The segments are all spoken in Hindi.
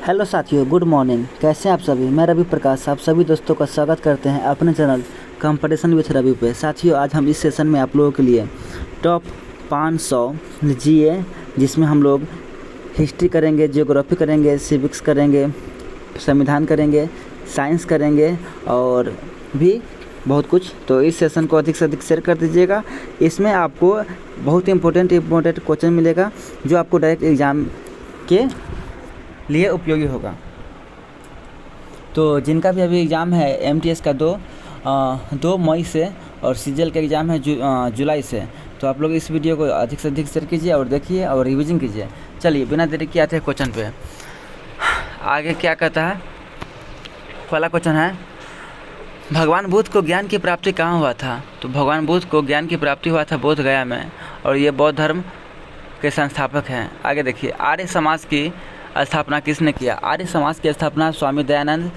हेलो साथियों, गुड मॉर्निंग। कैसे हैं आप सभी? मैं रवि प्रकाश आप सभी दोस्तों का स्वागत करते हैं अपने चैनल कंपटीशन विथ रवि पे। साथियों, आज हम इस सेशन में आप लोगों के लिए टॉप 500 जीए, जिसमें हम लोग हिस्ट्री करेंगे, जियोग्राफी करेंगे, सिविक्स करेंगे, संविधान करेंगे, साइंस करेंगे और भी बहुत कुछ। तो इस सेशन को अधिक से अधिक शेयर कर दीजिएगा। इसमें आपको बहुत इंपॉर्टेंट क्वेश्चन मिलेगा जो आपको डायरेक्ट एग्ज़ाम के लिए उपयोगी होगा। तो जिनका भी अभी एग्ज़ाम है एमटीएस का 2 मई से और सीजीएल का एग्ज़ाम है जुलाई से, तो आप लोग इस वीडियो को अधिक से अधिक शेयर कीजिए और देखिए और रिवीजन कीजिए। चलिए बिना देरी किए आते हैं क्वेश्चन पे। आगे क्या कहता है? पहला क्वेश्चन है, भगवान बुद्ध को ज्ञान की प्राप्ति कहाँ हुआ था? तो भगवान बुद्ध को ज्ञान की प्राप्ति हुआ था बोध गया में, और ये बौद्ध धर्म के संस्थापक हैं। आगे देखिए, आर्य समाज की स्थापना किसने किया? आर्य समाज की स्थापना स्वामी दयानंद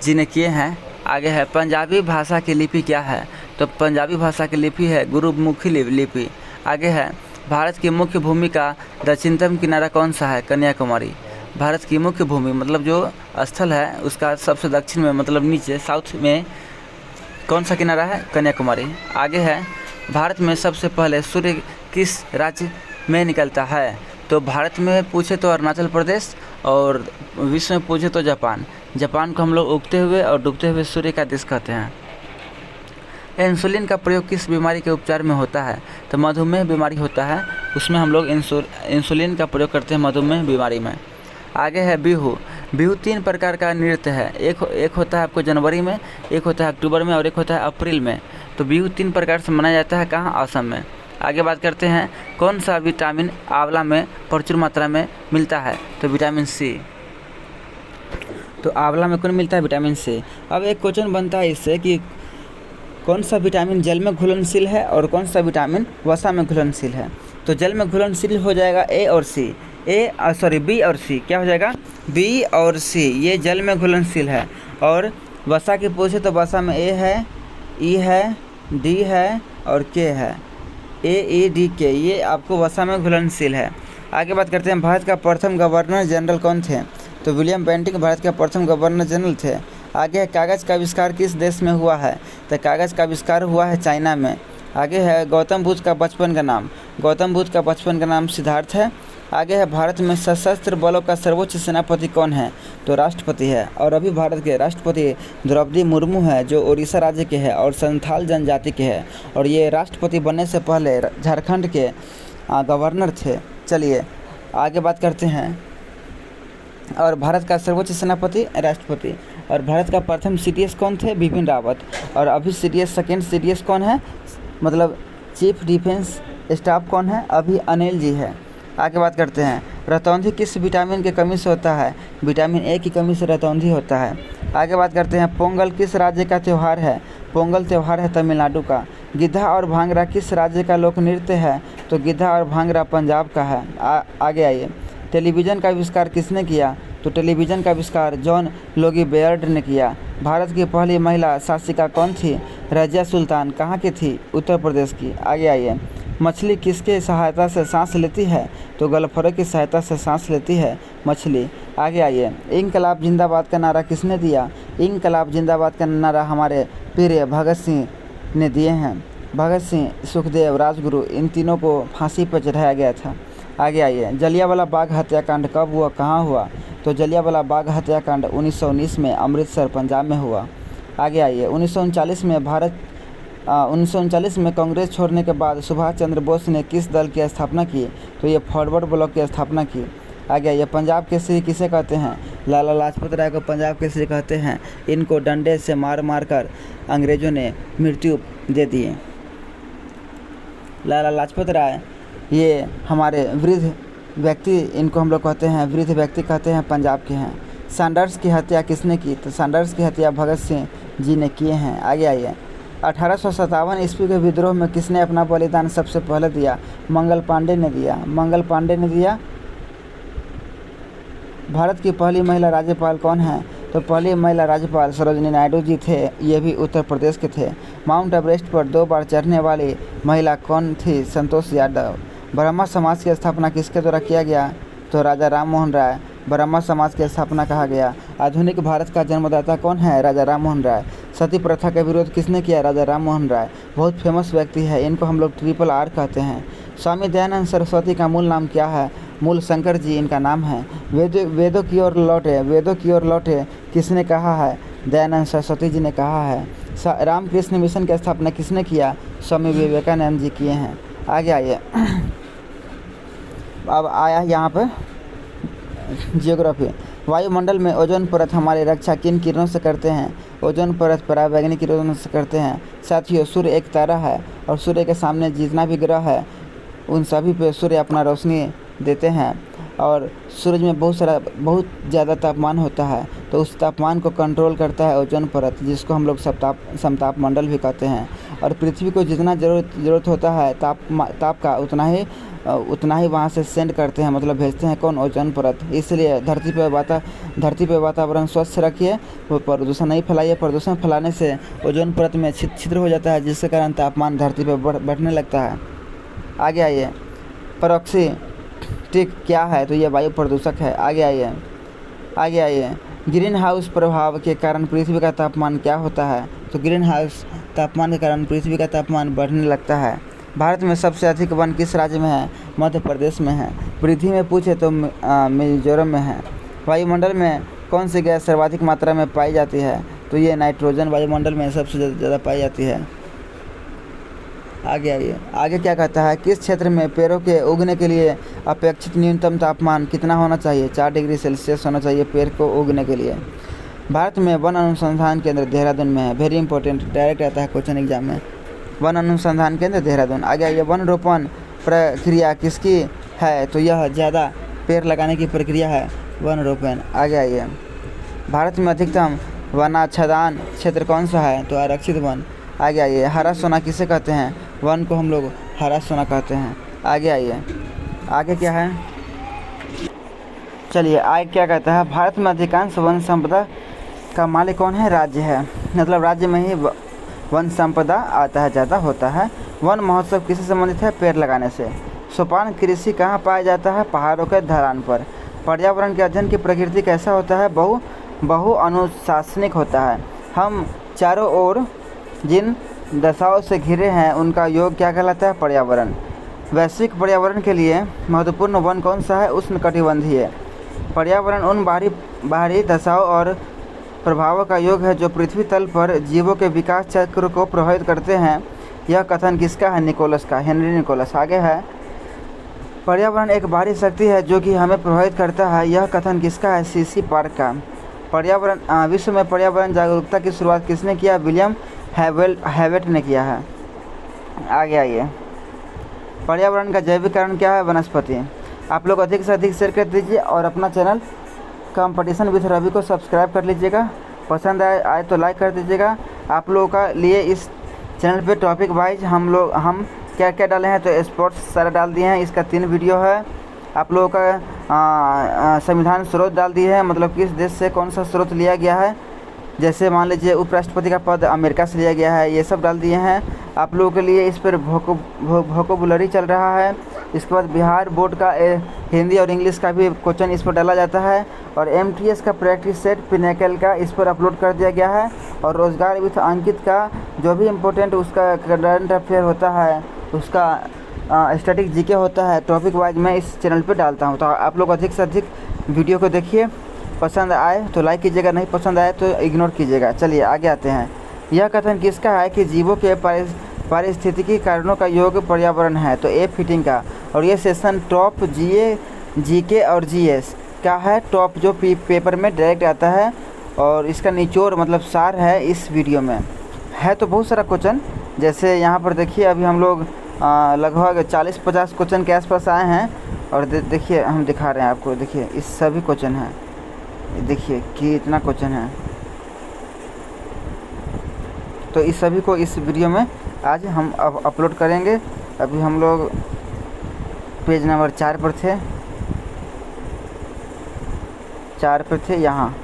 जी ने किए हैं। आगे है, पंजाबी भाषा की लिपि क्या है? तो पंजाबी भाषा की लिपि है गुरुमुखी लिपि। आगे है, भारत की मुख्य भूमि का दक्षिणतम किनारा कौन सा है? कन्याकुमारी। भारत की मुख्य भूमि मतलब जो स्थल है उसका सबसे दक्षिण में मतलब नीचे साउथ में कौन सा किनारा है? कन्याकुमारी। आगे है, भारत में सबसे पहले सूर्य किस राज्य में निकलता है? तो भारत में पूछे तो अरुणाचल प्रदेश और विश्व में पूछे तो जापान। जापान को हम लोग उगते हुए और डूबते हुए सूर्य का देश कहते हैं। इंसुलिन का प्रयोग किस बीमारी के उपचार में होता है? तो मधुमेह बीमारी होता है, उसमें हम लोग इंसुलिन का प्रयोग करते हैं मधुमेह बीमारी में। आगे है, बिहू। बिहू 3 प्रकार का नृत्य है। एक होता है आपको जनवरी में, एक होता है अक्टूबर में और एक होता है अप्रैल में। तो बिहू 3 प्रकार से मनाया जाता है। कहाँ? असम में। आगे बात करते हैं, कौन सा विटामिन आंवला में प्रचुर मात्रा में मिलता है? तो विटामिन सी। तो आंवला में कौन मिलता है? Vitamin C. अब एक क्वेश्चन बनता है इससे कि कौन सा विटामिन जल में घुलनशील है और कौन सा विटामिन वसा में घुलनशील है? तो जल में घुलनशील हो जाएगा ए और सी। बी और सी। क्या हो जाएगा? बी और सी, ये जल में घुलनशील है। और वसा की पूछे तो वसा में ए है, ई है, डी है और के है। AEDK, ये आपको वसा में घुलनशील है। आगे बात करते हैं, भारत का प्रथम गवर्नर जनरल कौन थे? तो विलियम बेंटिक भारत के प्रथम गवर्नर जनरल थे। आगे है, कागज़ का आविष्कार किस देश में हुआ है? तो कागज़ का आविष्कार हुआ है चाइना में। आगे है, गौतम बुद्ध का बचपन का नाम? गौतम बुद्ध का बचपन का नाम सिद्धार्थ है। आगे है, भारत में सशस्त्र बलों का सर्वोच्च सेनापति कौन है? तो राष्ट्रपति है। और अभी भारत के राष्ट्रपति द्रौपदी मुर्मू है, जो उड़ीसा राज्य के हैं और संथाल जनजाति के हैं, और ये राष्ट्रपति बनने से पहले झारखंड के गवर्नर थे। चलिए आगे बात करते हैं। और भारत का सर्वोच्च सेनापति राष्ट्रपति। और भारत का प्रथम CDS कौन थे? बिपिन रावत। और अभी सेकेंड CDS कौन है? मतलब चीफ डिफेंस स्टाफ कौन है? अभी अनिल जी है। आगे बात करते हैं, रतौंधी किस विटामिन की कमी से होता है? विटामिन ए की कमी से रतौंधी होता है। आगे बात करते हैं, पोंगल किस राज्य का त्यौहार है? पोंगल त्यौहार है तमिलनाडु का। गिद्धा और भांगड़ा किस राज्य का लोक नृत्य है? तो गिद्धा और भांगड़ा पंजाब का है। आगे आइए, टेलीविज़न का आविष्कार किसने किया? तो टेलीविज़न का आविष्कार जॉन लोगी बेयर्ड ने किया। भारत की पहली महिला शासिका कौन थी? रजिया सुल्तान। कहाँ की थी? उत्तर प्रदेश की। आगे आइए, मछली किसके सहायता से सांस लेती है? तो गलफरों की सहायता से सांस लेती है मछली। आगे आइए, इंकलाब जिंदाबाद का नारा किसने दिया? इंकलाब जिंदाबाद का नारा हमारे प्रिय भगत सिंह ने दिए हैं। भगत सिंह, सुखदेव, राजगुरु, इन तीनों को फांसी पर चढ़ाया गया था। आगे आइए, जलियांवाला बाग हत्याकांड कब हुआ, कहाँ हुआ? तो जलियांवाला बाग हत्याकांड 1919 में अमृतसर पंजाब में हुआ। आगे आइए, 1939 में कांग्रेस छोड़ने के बाद सुभाष चंद्र बोस ने किस दल की स्थापना की? तो ये फॉरवर्ड ब्लॉक की स्थापना की। आगे ये पंजाब केसरी किसे कहते हैं? लाला लाजपत राय को पंजाब केसरी कहते हैं। इनको डंडे से मार मार कर अंग्रेज़ों ने मृत्यु दे दी। लाला लाजपत राय ये हमारे वृद्ध व्यक्ति, इनको हम लोग कहते हैं वृद्ध व्यक्ति कहते हैं, पंजाब के हैं। सैंडर्स की हत्या किसने की? तो सैंडर्स की हत्या भगत सिंह जी ने किए हैं। आगे आइए, 1857 ईस्वी के विद्रोह में किसने अपना बलिदान सबसे पहले दिया? मंगल पांडे ने दिया। मंगल पांडे ने दिया। भारत की पहली महिला राज्यपाल कौन है? तो पहली महिला राज्यपाल सरोजिनी नायडू जी थे, ये भी उत्तर प्रदेश के थे। माउंट एवरेस्ट पर 2 बार चढ़ने वाली महिला कौन थी? संतोष यादव। ब्राह्मण समाज की स्थापना किसके द्वारा किया गया? तो राजा राम मोहन राय ब्राह्मण समाज की स्थापना कहा गया। आधुनिक भारत का जन्मदाता कौन है? राजा राम मोहन राय। सती प्रथा का विरोध किसने किया? राजा राम मोहन राय। बहुत फेमस व्यक्ति है, इनको हम लोग RRR कहते हैं। स्वामी दयानंद सरस्वती का मूल नाम क्या है? मूल शंकर जी इनका नाम है। वेदों की ओर लौटे किसने कहा है? दयानंद सरस्वती जी ने कहा है। रामकृष्ण मिशन की स्थापना किसने किया? स्वामी विवेकानंद जी किए हैं। आगे आइए। अब आया यहाँ पर जियोग्राफी। वायुमंडल में ओजोन परत हमारी रक्षा किन किरणों से करते हैं? ओजोन परत पराबैंगनी किरणों से करते हैं। साथियों, सूर्य एक तारा है और सूर्य के सामने जितना भी ग्रह है उन सभी पे सूर्य अपना रोशनी देते हैं और सूरज में बहुत ज़्यादा तापमान होता है, तो उस तापमान को कंट्रोल करता है ओजोन परत, जिसको हम लोग समताप मंडल भी कहते हैं। और पृथ्वी को जितना ज़रूरत होता है ताप का उतना ही वहाँ से सेंड करते हैं, मतलब भेजते हैं कौन? ओजोन परत। इसलिए धरती पे वातावरण स्वच्छ रखिए, प्रदूषण नहीं फैलाइए। प्रदूषण फैलाने से ओजोन परत में छिद्र हो जाता है, जिसके कारण तापमान धरती पर बढ़ने लगता है। आगे आइए। पैराक्सीटिक क्या है? तो ये वायु प्रदूषक है। आगे आइए। ग्रीन हाउस प्रभाव के कारण पृथ्वी का तापमान क्या होता है? तो ग्रीन हाउस तापमान के कारण पृथ्वी का तापमान बढ़ने लगता है। भारत में सबसे अधिक वन किस राज्य में है? मध्य प्रदेश में है। वृद्धि में पूछे तो मिजोरम में है। वायुमंडल में कौन सी गैस सर्वाधिक मात्रा में पाई जाती है? तो ये नाइट्रोजन वायुमंडल में सबसे ज़्यादा पाई जाती है। आगे आइए। आगे क्या कहता है? किस क्षेत्र में पेड़ों के उगने के लिए अपेक्षित न्यूनतम तापमान कितना होना चाहिए? 4 डिग्री सेल्सियस होना चाहिए पेड़ को उगने के लिए। भारत में वन अनुसंधान केंद्र देहरादून में है। वेरी इंपॉर्टेंट, डायरेक्ट आता है क्वेश्चन एग्जाम में। वन अनुसंधान केंद्र देहरादून। आगे आइए। वन रोपण प्रक्रिया किसकी है? तो यह ज़्यादा पेड़ लगाने की प्रक्रिया है वन रोपण। आगे आइए। भारत में अधिकतम वनाच्छादन क्षेत्र कौन सा है? तो आरक्षित वन। आगे आइए। हरा सोना किसे कहते हैं? वन को हम लोग हरा सोना कहते हैं। आगे आइए। आगे क्या है? चलिए आगे क्या कहता है? भारत में अधिकांश वन संपदा का मालिक कौन है? राज्य है, मतलब राज्य में ही वन संपदा आता है, ज़्यादा होता है। वन महोत्सव किससे संबंधित है? पेड़ लगाने से। सोपान कृषि कहाँ पाया जाता है? पहाड़ों के ढलान पर। पर्यावरण के अध्ययन की प्रकृति कैसा होता है? बहु अनुशासनिक होता है। हम चारों ओर जिन दशाओं से घिरे हैं उनका योग क्या कहलाता है? पर्यावरण। वैश्विक पर्यावरण के लिए महत्वपूर्ण वन कौन सा है? उष्णकटिबंधीय। पर्यावरण उन बाहरी दशाओं और प्रभावों का योग है जो पृथ्वी तल पर जीवों के विकास चक्र को प्रभावित करते हैं। यह कथन किसका है? निकोलस का, हेनरी निकोलस। आगे है। पर्यावरण एक बाहरी शक्ति है जो कि हमें प्रभावित करता है। यह कथन किसका है? CC पार्क का। विश्व में पर्यावरण जागरूकता की शुरुआत किसने किया? विलियम हैवेट ने किया है। आगे आइए। पर्यावरण का जैविक कारण क्या है? वनस्पति। आप लोग अधिक से अधिक शेयर कर दीजिए और अपना चैनल कंपटीशन विद रवि को सब्सक्राइब कर लीजिएगा। पसंद आए तो लाइक कर दीजिएगा। आप लोगों का लिए इस चैनल पे टॉपिक वाइज हम क्या क्या डाले हैं? तो स्पोर्ट्स सारा डाल दिए हैं, इसका 3 वीडियो है। आप लोगों का संविधान स्रोत डाल दिए हैं, मतलब किस देश से कौन सा स्रोत लिया गया है। जैसे मान लीजिए उपराष्ट्रपति का पद अमेरिका से लिया गया है, ये सब डाल दिए हैं। आप लोगों के लिए इस पर वोकैबुलरी चल रहा है। इसके बाद बिहार बोर्ड का हिंदी और इंग्लिश का भी क्वेश्चन इस पर डाला जाता है। और MTS का प्रैक्टिस सेट पिनेकल का इस पर अपलोड कर दिया गया है। और रोजगार विथ अंकित का जो भी इम्पोर्टेंट उसका करंट अफेयर होता है, उसका स्टैटिक GK होता है, टॉपिक वाइज मैं इस चैनल पे डालता हूँ। तो आप लोग अधिक से अधिक वीडियो को देखिए। पसंद आए तो लाइक कीजिएगा, नहीं पसंद आए तो इग्नोर कीजिएगा। चलिए आगे आते हैं। यह कथन किसका है कि जीवों के पारिस्थितिकी कारणों का योग पर्यावरण है? तो A फिटिंग का। और ये सेशन टॉप GK और GS का है, टॉप जो पेपर में डायरेक्ट आता है। और इसका निचोड़ मतलब सार है इस वीडियो में है। तो बहुत सारा क्वेश्चन, जैसे यहाँ पर देखिए अभी हम लोग लगभग 40-50 क्वेश्चन के आसपास आए हैं। और देखिए हम दिखा रहे हैं आपको, देखिए इस सभी क्वेश्चन हैं, देखिए कि इतना क्वेश्चन है। तो इस सभी को इस वीडियो में आज हम अब अपलोड करेंगे। अभी हम लोग पेज नंबर 4 पर थे यहाँ।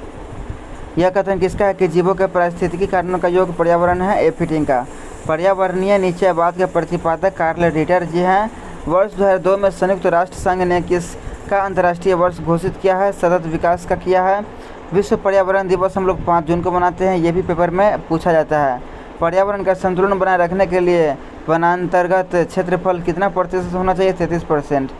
यह कथन किसका है कि जीवों के पारिस्थितिकी कारणों का योग पर्यावरण है? A फिटिंग का। पर्यावरणीय निश्चयवाद के प्रतिपादक कार्ल रिटर जी हैं। वर्ष 2002 में संयुक्त राष्ट्र संघ ने किस का अंतर्राष्ट्रीय वर्ष घोषित किया है? सतत विकास का किया है? विश्व पर्यावरण दिवस हम लोग 5 जून को मनाते हैं, ये भी पेपर में पूछा जाता है। पर्यावरण का संतुलन बनाए रखने के लिए वनांतर्गत क्षेत्रफल कितना प्रतिशत होना चाहिए? 33%।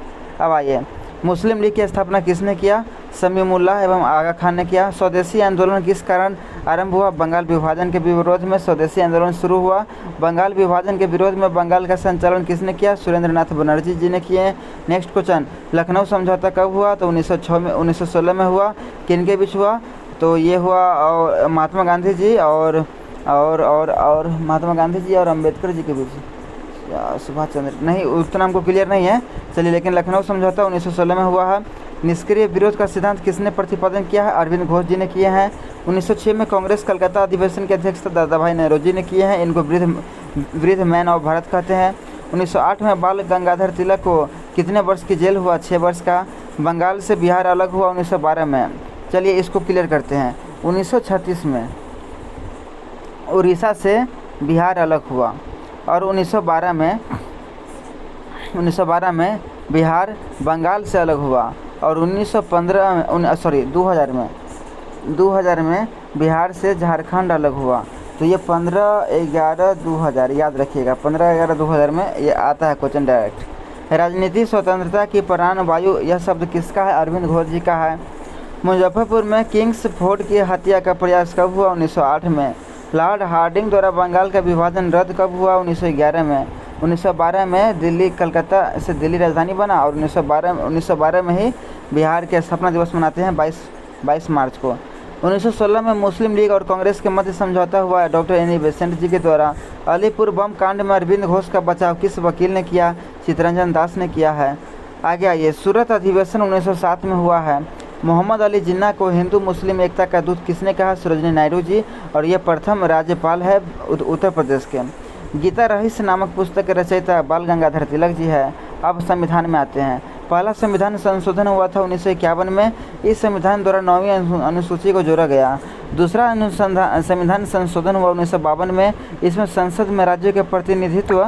अब आइए, मुस्लिम लीग की स्थापना किसने किया? समीउल्लाह एवं आगा खान ने किया। स्वदेशी आंदोलन किस कारण आरंभ हुआ? बंगाल विभाजन के विरोध में स्वदेशी आंदोलन शुरू हुआ। बंगाल विभाजन के विरोध में बंगाल का संचालन किसने किया? सुरेंद्र नाथ बनर्जी जी ने किए। नेक्स्ट क्वेश्चन, लखनऊ समझौता कब हुआ? तो 1916 में हुआ। किनके बीच हुआ? तो ये हुआ और महात्मा गांधी जी और महात्मा गांधी जी और अम्बेडकर जी के बीच, सुभाष चंद्र नहीं, उतना हमको क्लियर नहीं है, चलिए। लेकिन लखनऊ समझौता 1916 में हुआ है। निष्क्रिय विरोध का सिद्धांत किसने प्रतिपादन किया है? अरविंद घोष जी ने किए हैं। 1906 में कांग्रेस कलकत्ता अधिवेशन के अध्यक्षता दादा भाई नेहरू ने किए हैं। इनको वृद्ध मैन ऑफ भारत कहते हैं। 1908 में बाल गंगाधर तिलक को कितने वर्ष की जेल हुआ? 6 वर्ष का। बंगाल से बिहार अलग हुआ 1912 में। चलिए इसको क्लियर करते हैं। 1936 में उड़ीसा से बिहार अलग हुआ और 1912 में बिहार बंगाल से अलग हुआ और 2000 में बिहार से झारखंड अलग हुआ। तो ये 15/11/2000 याद रखिएगा, 15/11/2000 में ये आता है क्वेश्चन डायरेक्ट। राजनीति स्वतंत्रता की प्राणवायु, यह शब्द किसका है? अरविंद घोष जी का है। मुजफ्फरपुर में किंग्स फोर्ड की हत्या का प्रयास कब हुआ? 1908 में। लॉर्ड हार्डिंग द्वारा बंगाल का विभाजन रद्द कब हुआ? 1911 में। 1912 में दिल्ली कलकत्ता से दिल्ली राजधानी बना और 1912 में ही बिहार के स्थापना दिवस मनाते हैं 22 मार्च को। 1916 में मुस्लिम लीग और कांग्रेस के मध्य समझौता हुआ है डॉक्टर एनी बेसेंट जी के द्वारा। अलीपुर बम कांड में अरविंद घोष का बचाव किस वकील ने किया? चितरंजन दास ने किया है। आगे आइए, सूरत अधिवेशन 1907 में हुआ है। मोहम्मद अली जिन्ना को हिंदू मुस्लिम एकता का दूत किसने कहा? सरोजिनी नायडू जी, और ये प्रथम राज्यपाल है उत्तर प्रदेश के। गीता रहस्य नामक पुस्तक के रचयिता बाल गंगाधर तिलक जी है। अब संविधान में आते हैं। पहला संविधान संशोधन हुआ था 1951 में। इस संविधान द्वारा 9वीं अनुसूची को जोड़ा गया। दूसरा संविधान संशोधन हुआ 1952 में। इसमें संसद में राज्यों के प्रतिनिधित्व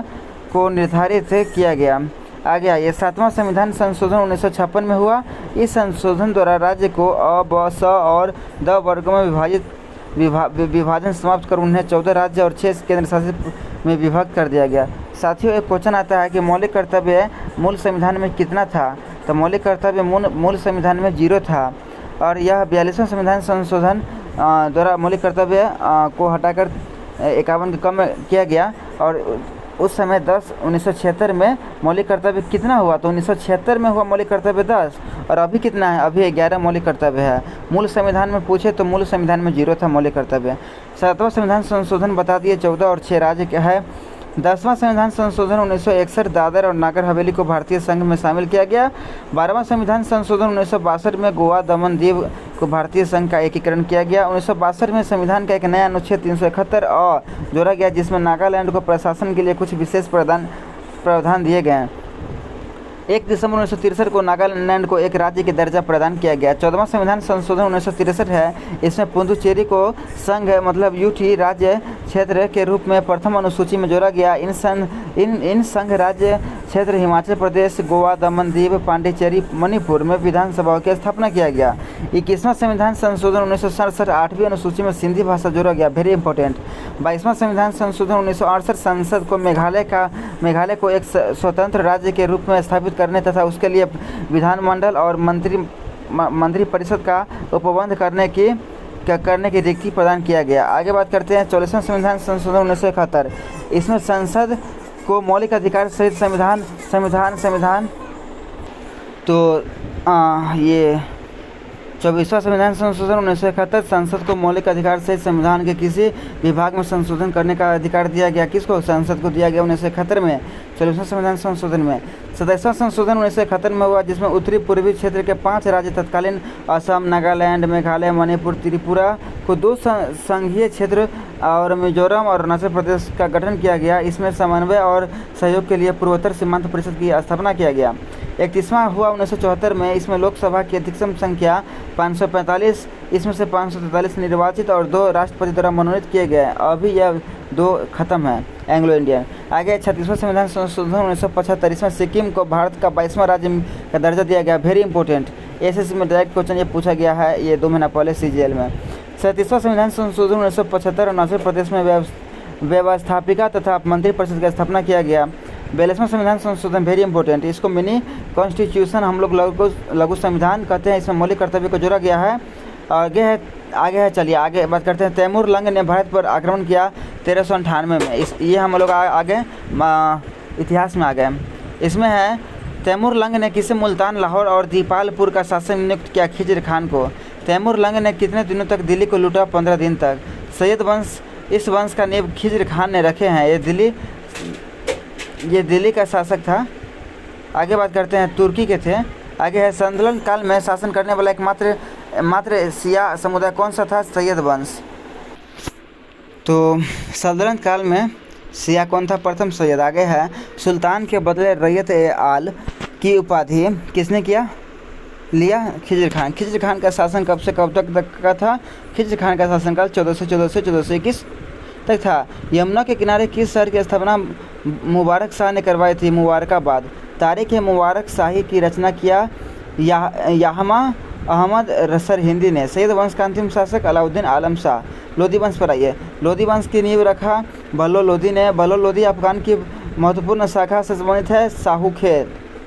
को निर्धारित किया गया। आगे आइए, 7वां संविधान संशोधन 1956 में हुआ। इस संशोधन द्वारा राज्य को अ, ब, स और द वर्गों में विभाजन समाप्त कर उन्हें 14 राज्य और 6 केंद्र शासित में विभक्त कर दिया गया। साथियों, एक क्वेश्चन आता है कि मौलिक कर्तव्य मूल संविधान में कितना था? तो मौलिक कर्तव्य मूल संविधान में 0 था और यह 42वां संविधान संशोधन द्वारा मौलिक कर्तव्य को हटाकर 51 कम किया गया। और उस समय 1976 में मौलिक कर्तव्य कितना हुआ? तो 1976 में हुआ मौलिक कर्तव्य 10 और अभी कितना है? अभी 11 मौलिक कर्तव्य है। मूल संविधान में पूछे तो मूल संविधान में 0 था मौलिक कर्तव्य। 7वां संविधान संशोधन बता दिए, 14 और 6 राज्य क्या है। 10वां संविधान संशोधन 1961 दादर और नागर हवेली को भारतीय संघ में शामिल किया गया। 12वां संविधान संशोधन 1962 में गोवा दमन दीव को भारतीय संघ का एकीकरण किया गया। 1962 में संविधान का एक नया अनुच्छेद 371 अ जोड़ा गया, जिसमें नागालैंड को प्रशासन के लिए कुछ विशेष प्रावधान दिए गए। 1 दिसंबर 1963 को नागालैंड को एक राज्य के दर्जा प्रदान किया गया। 14वां संविधान संशोधन 1963 है। इसमें पुदुचेरी को संघ मतलब यूटी राज्य क्षेत्र के रूप में प्रथम अनुसूची में जोड़ा गया। इन संघ राज्य क्षेत्र हिमाचल प्रदेश, गोवा, दमन दीव, पांडिचेरी, मणिपुर में विधानसभाओं की स्थापना किया गया। 21वां संविधान संशोधन 1967 8वीं अनुसूची में सिंधी भाषा जोड़ा गया, वेरी इंपॉर्टेंट। 22वां संविधान संशोधन 1968 संसद को मेघालय को एक स्वतंत्र राज्य के रूप में स्थापित करने तथा उसके लिए विधानमंडल और मंत्री परिषद का उपबंध करने की रिक्ति प्रदान किया गया। आगे बात करते हैं 44वां संविधान संशोधन 1971। इसमें संसद को मौलिक अधिकार सहित संविधान तो ये 24वां संविधान संशोधन 1971 संसद को मौलिक अधिकार सहित संविधान के किसी विभाग में संशोधन करने का अधिकार दिया गया। किसको? संसद को दिया गया 1971 में, 24वां संविधान संशोधन में। 27वां संशोधन 1971 में हुआ, जिसमें उत्तरी पूर्वी क्षेत्र के 5 राज्य तत्कालीन असम, नागालैंड, मेघालय, मणिपुर, त्रिपुरा को दो संघीय क्षेत्र और मिजोरम और अरुणाचल प्रदेश का गठन किया गया। इसमें समन्वय और सहयोग के लिए पूर्वोत्तर सीमांत परिषद की स्थापना किया गया। 31वां हुआ 1974 में। इसमें लोकसभा की अधिकतम संख्या 545, इसमें से 543 निर्वाचित और 2 राष्ट्रपति द्वारा मनोनीत किए गए। अभी यह 2 खत्म है एंग्लो इंडियन। आगे 36वां संविधान संशोधन 1975। इसमें सिक्किम को भारत का 22वां राज्य का दर्जा दिया गया। वेरी इंपॉर्टेंट, एसएससी में डायरेक्ट क्वेश्चन ये पूछा गया है, ये 2 महीना पहले CGL में। 37वां संविधान संशोधन 1975। अरुणाचल प्रदेश में व्यवस्थापिका तथा मंत्रिपरिषद की स्थापना किया गया। 42वां संविधान संशोधन वेरी इंपॉर्टेंट, इसको मिनी कॉन्स्टिट्यूशन हम लोग लघु संविधान कहते हैं। इसमें मौलिक कर्तव्य को जोड़ा गया है। आगे है चलिए आगे बात करते हैं। तैमूर लंग ने भारत पर आक्रमण किया 1398 में। ये हम लोग आगे इतिहास में आ गए। इसमें है तैमूर लंग ने किसे मुल्तान, लाहौर और दीपालपुर का शासक नियुक्त किया? खिज़र खान को। तैमूर लंग ने कितने दिनों तक दिल्ली को लूटा? 15 दिन तक। सैयद वंश, इस वंश का नींव खिज़र खान ने रखे हैं। ये दिल्ली का शासक था। आगे बात करते हैं, तुर्की के थे। आगे है सल्तनत काल में शासन करने वाला एकमात्र शिया समुदाय कौन सा था? सैयद वंश। तो सल्तनत काल में शिया कौन था? प्रथम सैयद। आगे है सुल्तान के बदले रैयत-ए-आल की उपाधि किसने लिया? खिज़र खान। खिज़र खान का शासन कब से कब तक का था? खिज़र खान का शासनकाल 1414 से 1421 तक था। यमुना के किनारे किस शहर की स्थापना मुबारक शाह ने करवाई थी? मुबारकाबाद। तारीख़-ए-मुबारक शाही की रचना किया याहमा अहमद रसर हिंदी ने। सैयद वंश का अंतिम शासक अलाउद्दीन आलम शाह। लोधी वंश पर आइए। लोधी वंश की नींव रखा बहलोल लोधी ने। बहलोल लोधी अफगान की महत्वपूर्ण शाखा से संबंधित है। शाहू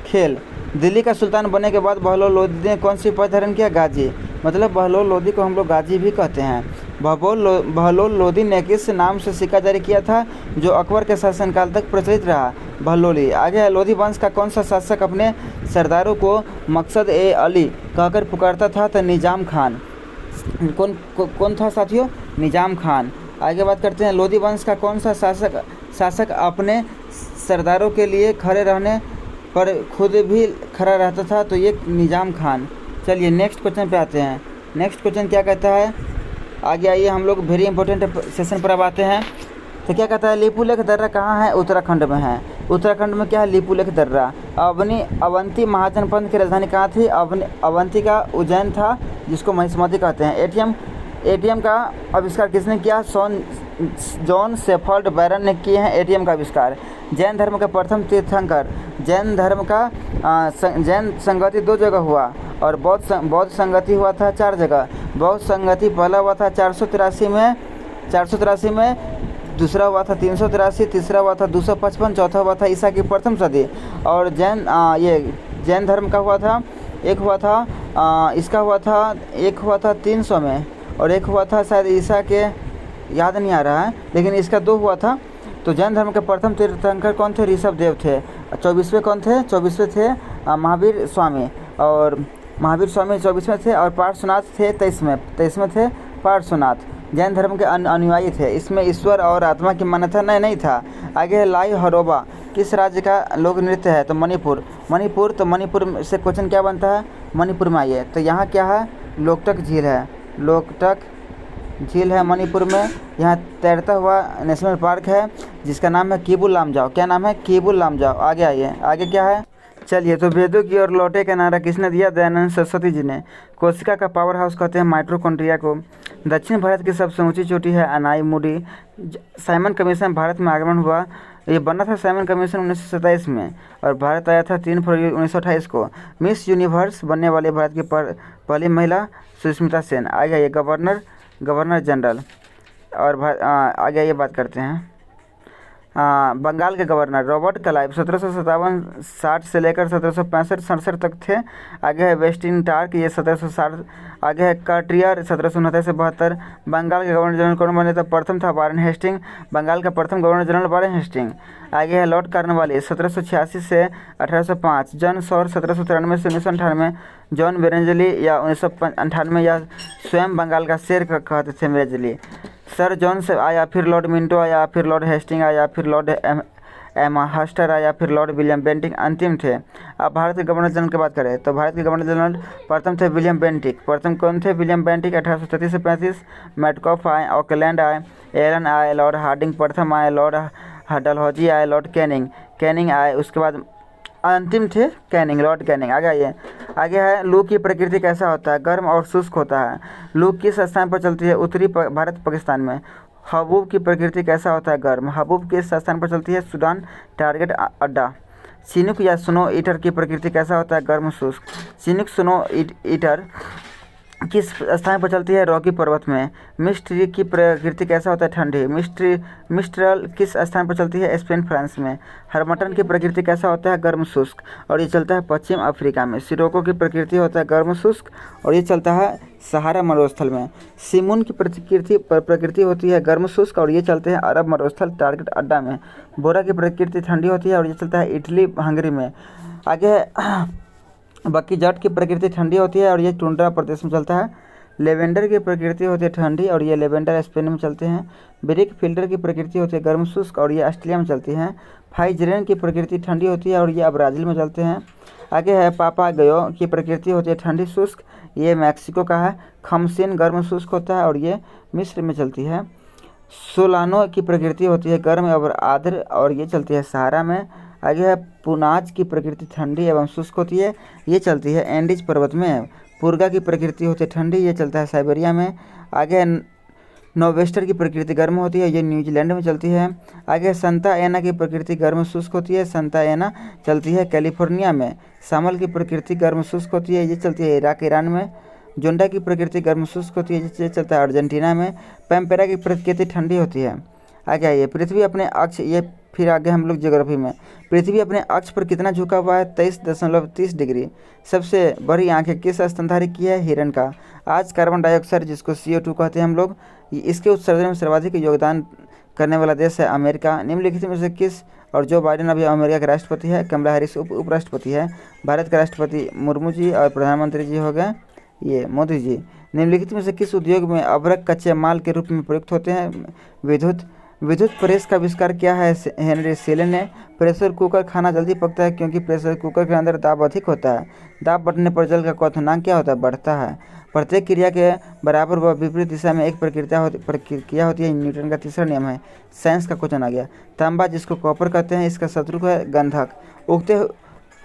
खेल। दिल्ली का सुल्तान बनने के बाद बहलोल लोधी ने कौन सी उपाधि धारण किया? गाजी। मतलब बहलोल लोधी को हम लोग गाजी भी कहते हैं। बहलोल लोधी ने किस नाम से सिक्का जारी किया था जो अकबर के शासनकाल तक प्रचलित रहा? बहलोली। आगे है लोधी वंश का कौन सा शासक अपने सरदारों को मकसद-ए-अली कहकर पुकारता था? तो निजाम खान। कौन था साथियों? निजाम खान। आगे बात करते हैं, लोधी वंश का कौन सा शासक अपने सरदारों के लिए खड़े रहने पर खुद भी खड़ा रहता था? तो ये निजाम खान। चलिए नेक्स्ट क्वेश्चन पे आते हैं। नेक्स्ट क्वेश्चन क्या कहता है? आगे आइए, हम लोग वेरी इंपॉर्टेंट सेशन पर अब आते हैं। तो क्या कहता है? लिपुलेख दर्रा कहाँ है? उत्तराखंड में है। उत्तराखंड में क्या है? लिपुलेख दर्रा। अवंती महाजनपद की राजधानी कहाँ थी? अवंती का उज्जैन था, जिसको महिष्मती कहते हैं। एटीएम का आविष्कार किसने किया? जॉन शेफर्ड बैरन ने किए हैं एटीएम का आविष्कार। जैन धर्म का प्रथम तीर्थंकर। जैन धर्म का जैन संगति 2 जगह हुआ और बौद्ध संगति हुआ था 4 जगह। बौद्ध संगति पहला हुआ था 483 में, दूसरा हुआ था 383, तीसरा हुआ था 255, चौथा हुआ था ईसा की प्रथम सदी। और जैन धर्म का हुआ था, एक हुआ था 300 में और एक हुआ था शायद ईसा के, याद नहीं आ रहा है, लेकिन इसका 2 हुआ था। तो जैन धर्म के प्रथम तीर्थंकर कौन थे? ऋषभ देव थे। 24वें कौन थे? 24वें थे महावीर स्वामी। और महावीर स्वामी 24वें थे और पार्श्वनाथ थे 23वें थे पार्श्वनाथ। जैन धर्म के अनुयायी थे। इसमें ईश्वर और आत्मा की मान्यता नहीं था। आगे है लाई हरोबा किस राज्य का लोक नृत्य है? तो मणिपुर। तो मणिपुर से क्वेश्चन क्या बनता है? मणिपुर में आइए। तो यहाँ क्या है? लोकटक झील है। लोकटक झील है मणिपुर में। यहाँ तैरता हुआ नेशनल पार्क है जिसका नाम है किबुल लामजाओ। क्या नाम है? किबुल लामजाओ। आगे आइए, आगे क्या है? चलिए, तो वेदों की ओर लौटे का नारा किसने दिया? दयानंद सरस्वती जी ने। कोशिका का पावर हाउस कहते हैं माइटोकॉन्ड्रिया को। दक्षिण भारत की सबसे ऊंची चोटी है अनाईमुडी। साइमन कमीशन भारत में आगमन हुआ। ये बना था साइमन कमीशन 1927 में और भारत आया था 3 फरवरी 1928 को। मिस यूनिवर्स बनने वाले भारत की पहली महिला सुष्मिता सेन। आगे आइए, गवर्नर जनरल। और आगे ये बात करते हैं, बंगाल के गवर्नर रॉबर्ट क्लाइव 1757-60 से लेकर 1765-67 तक थे। आगे है वेस्टिन टार्क, ये 1760। आगे है कार्टियर 1769 से 72। बंगाल के गवर्नर जनरल कौन बने? तो प्रथम था वारेन हेस्टिंग। बंगाल का प्रथम गवर्नर जनरल वारेन हेस्टिंग। आगे है लॉर्ड कॉर्नवालिस 1786 से 1805। जॉन सॉर 1793 से 1998। जॉन बेरेंजली या 1998 या स्वयं बंगाल का शेर कहते थे बेरेंजली। सर जॉन से आया, फिर लॉर्ड मिंटो आया, फिर लॉर्ड हेस्टिंग आया, फिर लॉर्ड एमा हस्टर या फिर लॉर्ड विलियम बेंटिक अंतिम थे। अब भारत के गवर्नर जनरल की बात करें तो भारत के गवर्नर जनरल प्रथम थे विलियम बेंटिक। प्रथम कौन थे? विलियम बेंटिक 1833 से 35। मैटकॉफ आए, ऑकलैंड आए, एलन आए, लॉर्ड हार्डिंग प्रथम आए, लॉर्ड डलहौजी आए, लॉर्ड कैनिंग आए, उसके बाद अंतिम थे कैनिंग, लॉर्ड कैनिंग। आगे है लू की प्रकृति कैसा होता है? गर्म और शुष्क होता है। लू किस स्थान पर चलती है? उत्तरी भारत पाकिस्तान में। हबूब की प्रकृति कैसा होता है? गर्म। हबूब किस स्थान पर चलती है? सूडान टारगेट अड्डा। चिनुक या स्नो ईटर की प्रकृति कैसा होता है? गर्म शुष्क। चिनुक स्नो ईटर किस स्थान पर चलती है? रॉकी पर्वत में। मिस्ट ट्री की प्रकृति कैसा होता है? ठंडी। मिस्ट्रल किस स्थान पर चलती है? स्पेन फ्रांस में। हरमटन की प्रकृति कैसा होता है? गर्म शुष्क और ये चलता है पश्चिम अफ्रीका में। सिरोको की प्रकृति होता है गर्म शुष्क और ये चलता है सहारा मरुस्थल में। सिमुन की प्रकृति होती है गर्म शुष्क और ये चलते हैं अरब मरुस्थल टारगेट अड्डा में। बोरा की प्रकृति ठंडी होती है और ये चलता है इटली हंगरी में। आगे है बाकी जट की प्रकृति ठंडी होती है और ये टुंड्रा प्रदेश में चलता है। लेवेंडर की प्रकृति होती है ठंडी और ये लेवेंडर स्पेन में चलते हैं। ब्रिक फिल्टर की प्रकृति होती है गर्म शुष्क और ये ऑस्ट्रेलिया में चलती हैं। फाइजरेन की प्रकृति ठंडी होती है और ये ब्राज़ील में चलते हैं। आगे है पापागयो की प्रकृति होती है ठंडी शुष्क, ये मैक्सिको का है। खमसिन गर्म शुष्क होता है और ये मिस्र में चलती है। सोलानो की प्रकृति होती है गर्म और आर्द्र और ये चलती है सहारा में। आगे है पुनाज की प्रकृति ठंडी एवं शुष्क होती है, ये चलती है एंडीज पर्वत में। पुर्गा की प्रकृति होती है ठंडी, ये चलता है साइबेरिया में। आगे है नोवेस्टर की प्रकृति गर्म होती है, ये न्यूजीलैंड में चलती है। आगे संता एना की प्रकृति गर्म शुष्क होती है, संता एना चलती है कैलिफोर्निया में। सामल की प्रकृति गर्म शुष्क होती है, ये चलती है इराक ईरान में। जोंडा की प्रकृति गर्म शुष्क होती है, ये चलता है अर्जेंटीना में। पैम्पेरा की प्रकृति ठंडी होती है। आगे आइए पृथ्वी अपने अक्ष, ये फिर आगे हम लोग ज्योग्राफी में। पृथ्वी अपने अक्ष पर कितना झुका हुआ है? 23.30 डिग्री। सबसे बड़ी आंखें किस स्तनधारी की है? हिरण का। आज कार्बन डाइऑक्साइड जिसको CO2 कहते हैं हम लोग, इसके उत्सर्जन में सर्वाधिक योगदान करने वाला देश है अमेरिका। निम्नलिखित में से किस, और जो बाइडेन अभी अमेरिका के राष्ट्रपति है, कमला हैरिस उपराष्ट्रपति है। भारत के राष्ट्रपति मुर्मू जी और प्रधानमंत्री जी हो गए ये मोदी जी। निम्नलिखित में से किस उद्योग में अभ्रक कच्चे माल के रूप में प्रयुक्त होते हैं? विद्युत प्रेस का आविष्कार किया है हेनरी सेले ने। प्रेशर कुकर खाना जल्दी पकता है क्योंकि प्रेशर कुकर के अंदर दाब अधिक होता है। दाब बढ़ने पर जल का क्वथनांक क्या होता है? बढ़ता है। प्रत्येक क्रिया के बराबर व विपरीत दिशा में एक प्रक्रिया होती है, न्यूटन का तीसरा नियम है। साइंस का क्वेश्चन आ गया। तांबा जिसको कॉपर कहते हैं, इसका शत्रु है गंधक।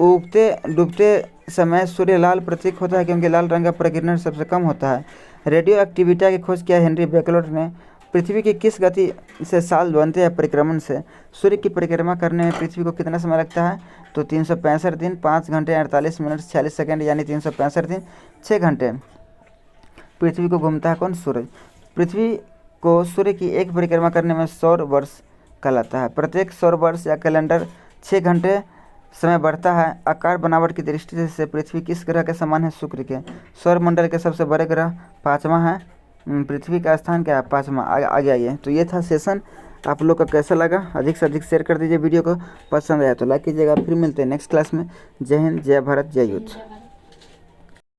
उगते डूबते समय सूर्य लाल प्रतीक होता है क्योंकि लाल रंग का प्रकीर्णन सबसे कम होता है। रेडियो एक्टिविटी की खोज किया हेनरी बेकलॉट ने। पृथ्वी की किस गति से साल बनते हैं? परिक्रमण से। सूर्य की परिक्रमा करने में पृथ्वी को कितना समय लगता है? तो 365 दिन 5 घंटे 48 मिनट 46 सेकंड, यानी 365 दिन 6 घंटे पृथ्वी को घूमता है कौन? सूरज। पृथ्वी को सूर्य की एक परिक्रमा करने में सौर वर्ष कहलाता है। प्रत्येक सौर वर्ष या कैलेंडर 6 घंटे समय बढ़ता है। आकार बनावट की दृष्टि से पृथ्वी किस ग्रह के समान है? शुक्र के। सौर मंडल के सबसे बड़े ग्रह 5वां है। पृथ्वी का स्थान क्या है? 5वां। आगे आइए। तो ये था सेशन, आप लोग का कैसा लगा? अधिक से अधिक शेयर कर दीजिए वीडियो को। पसंद आया तो लाइक कीजिएगा। फिर मिलते हैं नेक्स्ट क्लास में। जय हिंद, जय भारत, जय युद्ध।